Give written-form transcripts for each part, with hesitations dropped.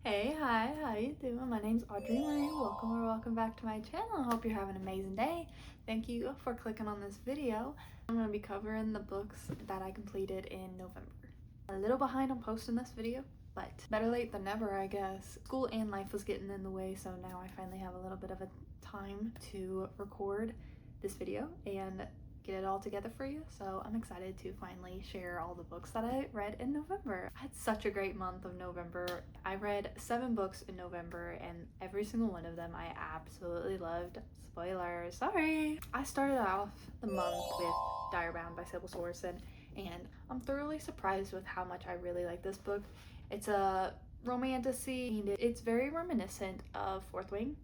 Hey, hi, how you doing? My name's Audrey Marie. Welcome back to my channel. I hope you're having an amazing day. Thank you for clicking on this video. I'm going to be covering the books that I completed in November. A little behind on posting this video, but better late than never, I guess. School and life was getting in the way, so now I finally have a little bit of a time to record this video and get it all together for you. So I'm excited to finally share all the books that I read in November. I had such a great month of November. I read 7 books in November and every single one of them I absolutely loved. Spoiler, sorry. I started off the month with Bound by Fable, and I'm thoroughly surprised with how much I really like this book. It's a romantasy, and it's very reminiscent of Fourth Wing.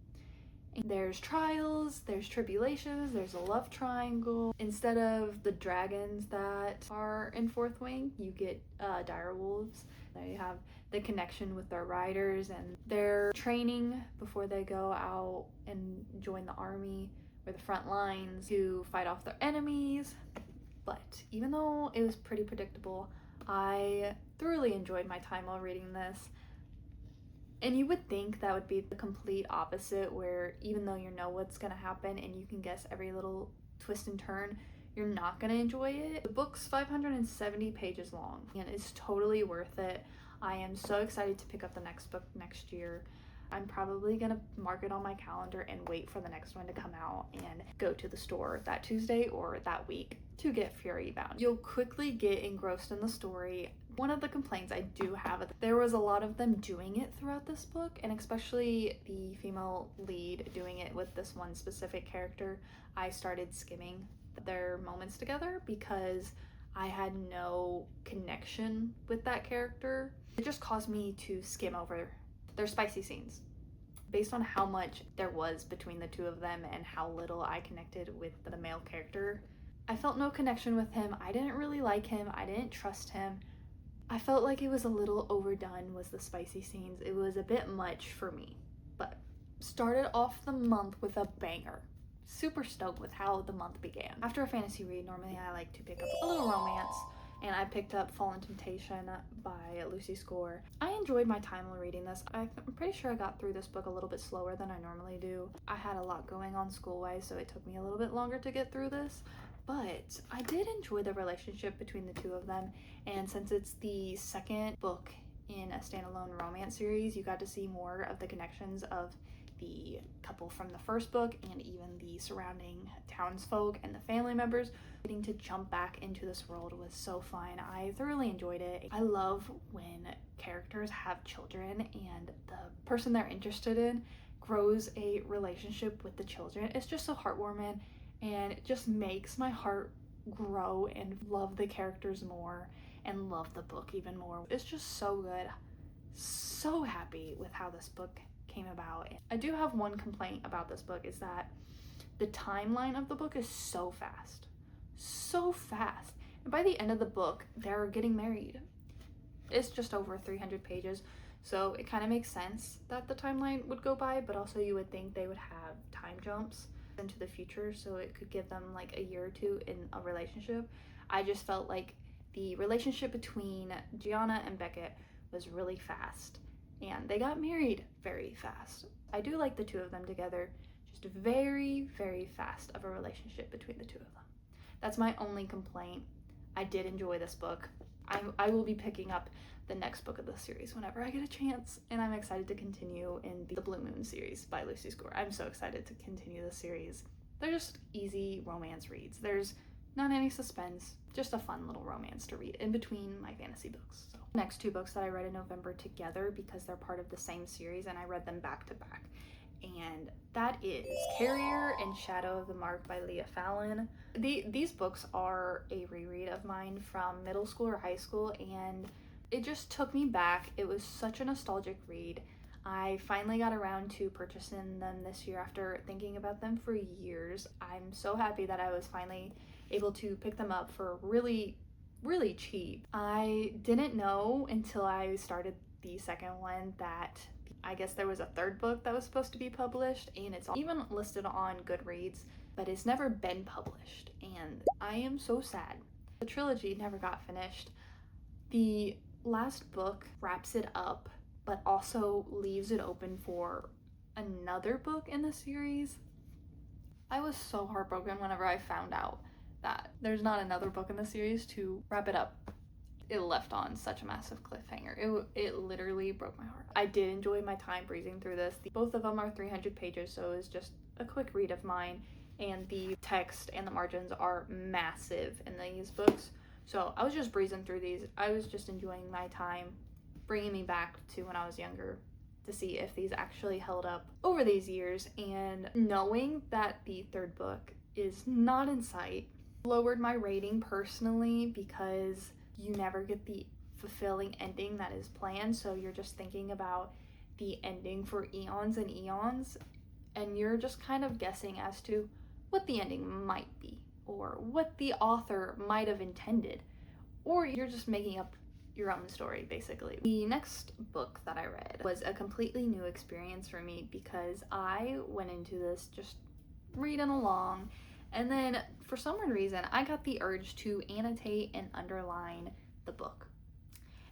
There's trials, there's tribulations, there's a love triangle. Instead of the dragons that are in Fourth Wing, you get dire wolves. They have the connection with their riders and their training before they go out and join the army or the front lines to fight off their enemies. But even though it was pretty predictable, I thoroughly enjoyed my time while reading this. And you would think that would be the complete opposite, where even though you know what's going to happen and you can guess every little twist and turn, you're not going to enjoy it. The book's 570 pages long and it's totally worth it. I am so excited to pick up the next book next year. I'm probably going to mark it on my calendar and wait for the next one to come out and go to the store that Tuesday or that week to get Fury Bound. You'll quickly get engrossed in the story. One of the complaints I do have, there was a lot of them doing it throughout this book, and especially the female lead doing it with this one specific character. I started skimming their moments together because I had no connection with that character. It just caused me to skim over their spicy scenes. Based on how much there was between the two of them and how little I connected with the male character, I felt no connection with him. I didn't really like him. I didn't trust him. I felt like it was a little overdone was the spicy scenes. It was a bit much for me, but started off the month with a banger. Super stoked with how the month began. After a fantasy read, normally I like to pick up a little romance, and I picked up Fallen Temptation by Lucy Score. I enjoyed my time while reading this. I'm pretty sure I got through this book a little bit slower than I normally do. I had a lot going on school-wise, so it took me a little bit longer to get through this. But I did enjoy the relationship between the two of them, and since it's the second book in a standalone romance series, you got to see more of the connections of the couple from the first book and even the surrounding townsfolk and the family members. Getting to jump back into this world was so fun. I thoroughly enjoyed it. I love when characters have children and the person they're interested in grows a relationship with the children. It's just so heartwarming, and it just makes my heart grow and love the characters more and love the book even more. It's just so good. So happy with how this book came about. I do have one complaint about this book, is that the timeline of the book is so fast. So fast. And by the end of the book, they're getting married. It's just over 300 pages, so it kind of makes sense that the timeline would go by, but also you would think they would have time jumps into the future so it could give them like a year or two in a relationship. I just felt like the relationship between Gianna and Beckett was really fast, and they got married very fast. I do like the two of them together, just very, very fast of a relationship between the two of them. That's my only complaint. I did enjoy this book. I will be picking up the next book of the series whenever I get a chance, and I'm excited to continue in the Blue Moon series by Lucy Score. I'm so excited to continue the series. They're just easy romance reads. There's not any suspense, just a fun little romance to read in between my fantasy books. So, next 2 books that I read in November together because they're part of the same series and I read them back to back. And that is Carrier and Shadow of the Mark by Leah Fallon. These books are a reread of mine from middle school or high school, and it just took me back. It was such a nostalgic read. I finally got around to purchasing them this year after thinking about them for years. I'm so happy that I was finally able to pick them up for really, really cheap. I didn't know until I started the second one that I guess there was a third book that was supposed to be published, and it's even listed on Goodreads, but it's never been published, and I am so sad. The trilogy never got finished. The last book wraps it up but also leaves it open for another book in the series. I was so heartbroken whenever I found out that there's not another book in the series to wrap it up. It left on such a massive cliffhanger. It literally broke my heart. I did enjoy my time breezing through this. Both of them are 300 pages, so it was just a quick read of mine, and the text and the margins are massive in these books. So I was just breezing through these. I was just enjoying my time, bringing me back to when I was younger to see if these actually held up over these years, and knowing that the third book is not in sight lowered my rating personally, because you never get the fulfilling ending that is planned. So you're just thinking about the ending for eons and eons, and you're just kind of guessing as to what the ending might be, or what the author might have intended, or you're just making up your own story, basically. The next book that I read was a completely new experience for me, because I went into this just reading along, and then for some reason I got the urge to annotate and underline the book.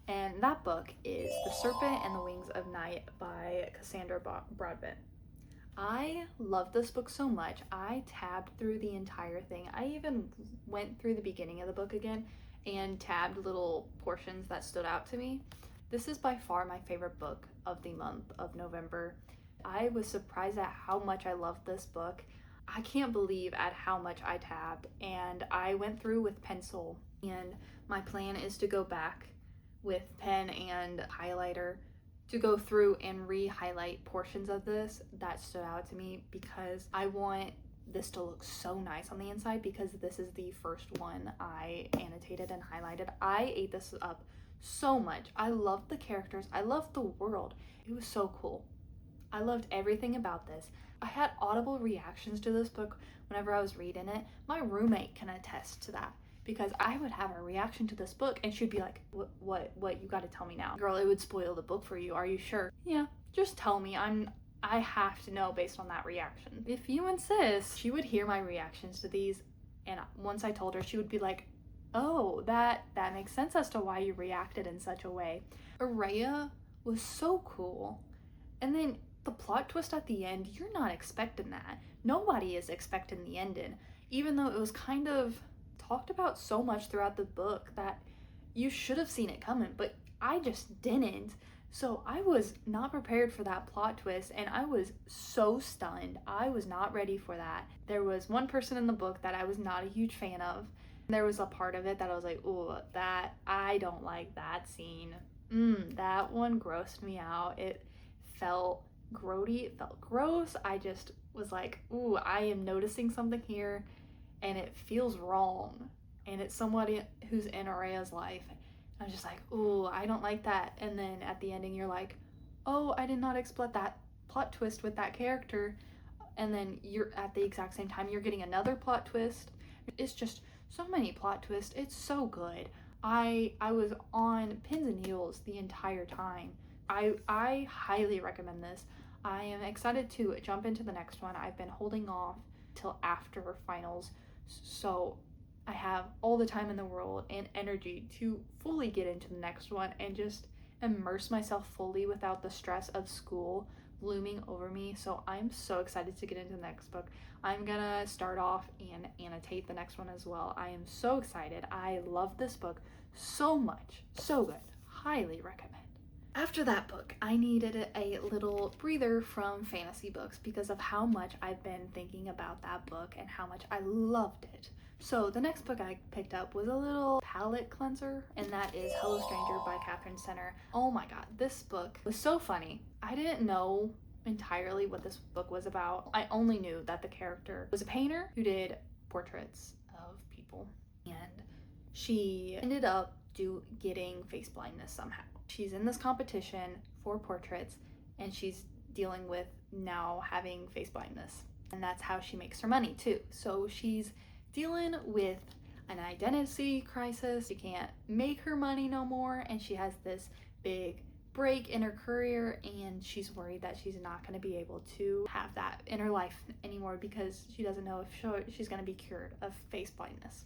And that book is The Serpent and the Wings of Night by Cassandra Broadbent. I love this book so much. I tabbed through the entire thing. I even went through the beginning of the book again and tabbed little portions that stood out to me. This is by far my favorite book of the month of November. I was surprised at how much I loved this book. I can't believe at how much I tabbed, and I went through with pencil, and my plan is to go back with pen and highlighter to go through and re-highlight portions of this that stood out to me, because I want this to look so nice on the inside, because this is the first one I annotated and highlighted. I ate this up so much. I loved the characters. I loved the world. It was so cool. I loved everything about this. I had audible reactions to this book whenever I was reading it. My roommate can attest to that, because I would have a reaction to this book and she'd be like, what, you gotta tell me now. Girl, it would spoil the book for you. Are you sure? Yeah, just tell me. I have to know based on that reaction. If you insist. She would hear my reactions to these, and once I told her, she would be like, oh, that makes sense as to why you reacted in such a way. Araya was so cool. And then the plot twist at the end, you're not expecting that. Nobody is expecting the ending, even though it was kind of talked about so much throughout the book that you should have seen it coming, but I just didn't. So I was not prepared for that plot twist, and I was so stunned. I was not ready for that. There was one person in the book that I was not a huge fan of. There was a part of it that I was like, oh, that, I don't like that scene. That one grossed me out. It felt grody, it felt gross. I just was like, ooh, I am noticing something here, and it feels wrong, and it's somebody who's in Araya's life. I'm just like, ooh, I don't like that. And then at the ending you're like, oh, I did not expect that plot twist with that character. And then you're at the exact same time you're getting another plot twist. It's just so many plot twists. It's so good. I was on pins and needles the entire time. I highly recommend this. I am excited to jump into the next one. I've been holding off till after finals, so I have all the time in the world and energy to fully get into the next one and just immerse myself fully without the stress of school looming over me. So I'm so excited to get into the next book. I'm gonna start off and annotate the next one as well. I am so excited. I love this book so much. So good. Highly recommend. After that book, I needed a little breather from fantasy books because of how much I've been thinking about that book and how much I loved it. So the next book I picked up was a little palate cleanser, and that is Hello Stranger by Catherine Center. Oh my god, this book was so funny. I didn't know entirely what this book was about. I only knew that the character was a painter who did portraits of people, and she ended up getting face blindness somehow. She's in this competition for portraits, and she's dealing with now having face blindness, and that's how she makes her money too. So she's dealing with an identity crisis. She can't make her money no more, and she has this big break in her career, and she's worried that she's not going to be able to have that in her life anymore because she doesn't know if she's going to be cured of face blindness.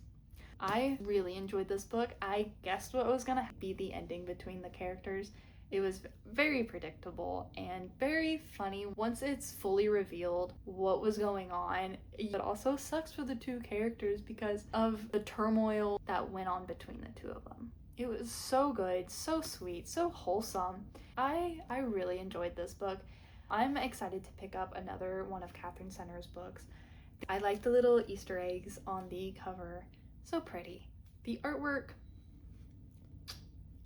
I really enjoyed this book. I guessed what was going to be the ending between the characters, It was very predictable and very funny once it's fully revealed what was going on. It also sucks for the two characters because of the turmoil that went on between the two of them. It was so good, so sweet, so wholesome. I really enjoyed this book. I'm excited to pick up another one of Catherine Center's books. I like the little Easter eggs on the cover. So pretty. The artwork,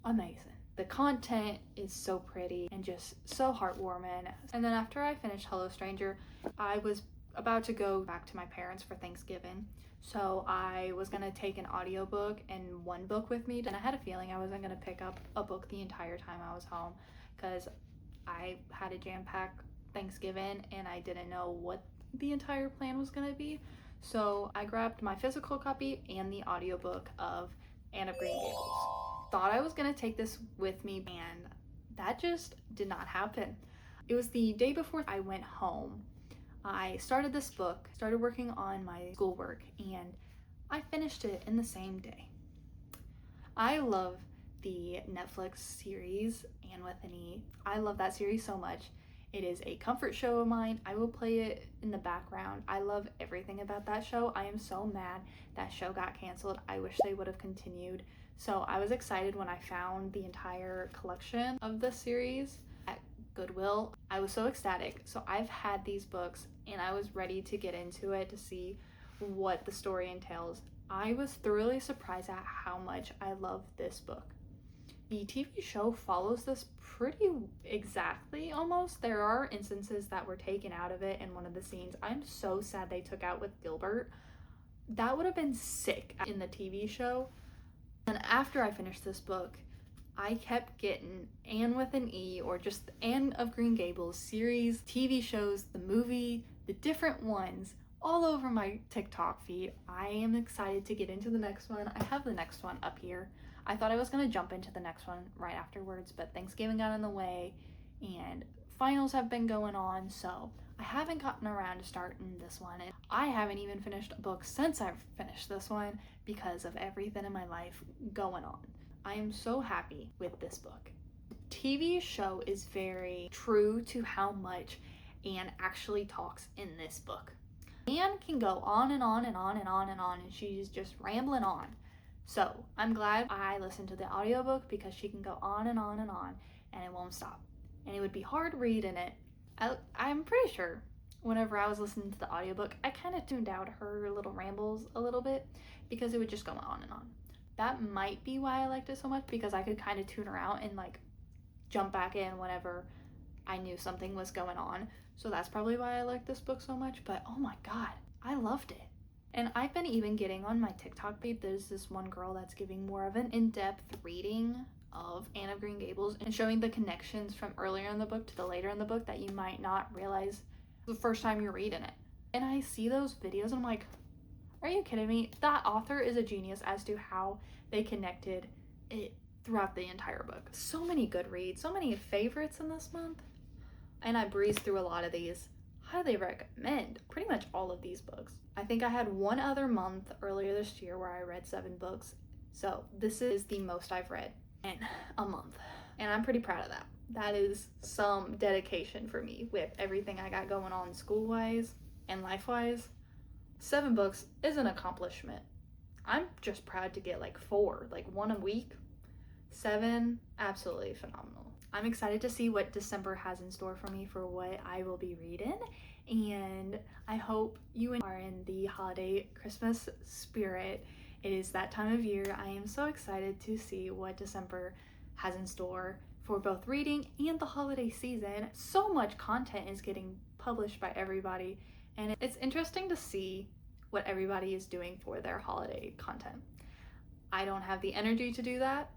amazing. The content is so pretty and just so heartwarming. And then after I finished Hello Stranger, I was about to go back to my parents for Thanksgiving. So I was gonna take an audiobook and one book with me, and I had a feeling I wasn't gonna pick up a book the entire time I was home because I had a jam-packed Thanksgiving and I didn't know what the entire plan was gonna be. So I grabbed my physical copy and the audiobook of Anne of Green Gables. Thought I was gonna take this with me, and that just did not happen. It was the day before I went home. I started this book, started working on my schoolwork, and I finished it in the same day. I love the Netflix series Anne with an E. I love that series so much. It is a comfort show of mine. I will play it in the background. I love everything about that show. I am so mad that show got canceled. I wish they would have continued. So I was excited when I found the entire collection of the series at Goodwill. I was so ecstatic. So I've had these books and I was ready to get into it to see what the story entails. I was thoroughly surprised at how much I love this book. The TV show follows this pretty exactly almost. There are instances that were taken out of it in one of the scenes. I'm so sad they took out with Gilbert. That would have been sick in the TV show. And after I finished this book, I kept getting Anne with an E or just Anne of Green Gables series, TV shows, the movie, the different ones all over my TikTok feed. I am excited to get into the next one. I have the next one up here. I thought I was going to jump into the next one right afterwards, but Thanksgiving got in the way and finals have been going on, so I haven't gotten around to starting this one. And I haven't even finished a book since I've finished this one because of everything in my life going on. I am so happy with this book. The TV show is very true to how much Anne actually talks in this book. Anne can go on and on and on and on and on, and she's just rambling on. So I'm glad I listened to the audiobook because she can go on and on and on and it won't stop. And it would be hard reading it. I'm pretty sure whenever I was listening to the audiobook, I kind of tuned out her little rambles a little bit because it would just go on and on. That might be why I liked it so much, because I could kind of tune her out and like jump back in whenever I knew something was going on. So that's probably why I like this book so much. But oh my god, I loved it. And I've been even getting on my TikTok feed, there's this one girl that's giving more of an in-depth reading of Anne of Green Gables and showing the connections from earlier in the book to the later in the book that you might not realize the first time you're reading it. And I see those videos and I'm like, are you kidding me? That author is a genius as to how they connected it throughout the entire book. So many good reads, so many favorites in this month. And I breezed through a lot of these. Highly recommend pretty much all of these books. I think I had one other month earlier this year where I read 7 books. So this is the most I've read in a month. And I'm pretty proud of that. That is some dedication for me with everything I got going on school-wise and life-wise. 7 books is an accomplishment. I'm just proud to get like 4, like 1 a week. 7, absolutely phenomenal. I'm excited to see what December has in store for me for what I will be reading, and I hope you are in the holiday Christmas spirit. It is that time of year. I am so excited to see what December has in store for both reading and the holiday season. So much content is getting published by everybody, and it's interesting to see what everybody is doing for their holiday content. I don't have the energy to do that.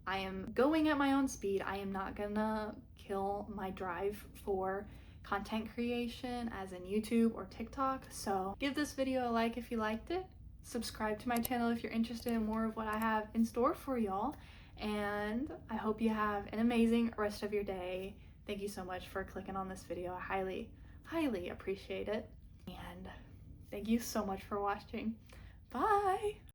I am going at my own speed. I am not gonna kill my drive for content creation as in YouTube or TikTok. So give this video a like if you liked it. Subscribe to my channel if you're interested in more of what I have in store for y'all. And I hope you have an amazing rest of your day. Thank you so much for clicking on this video. I highly appreciate it. And thank you so much for watching. Bye!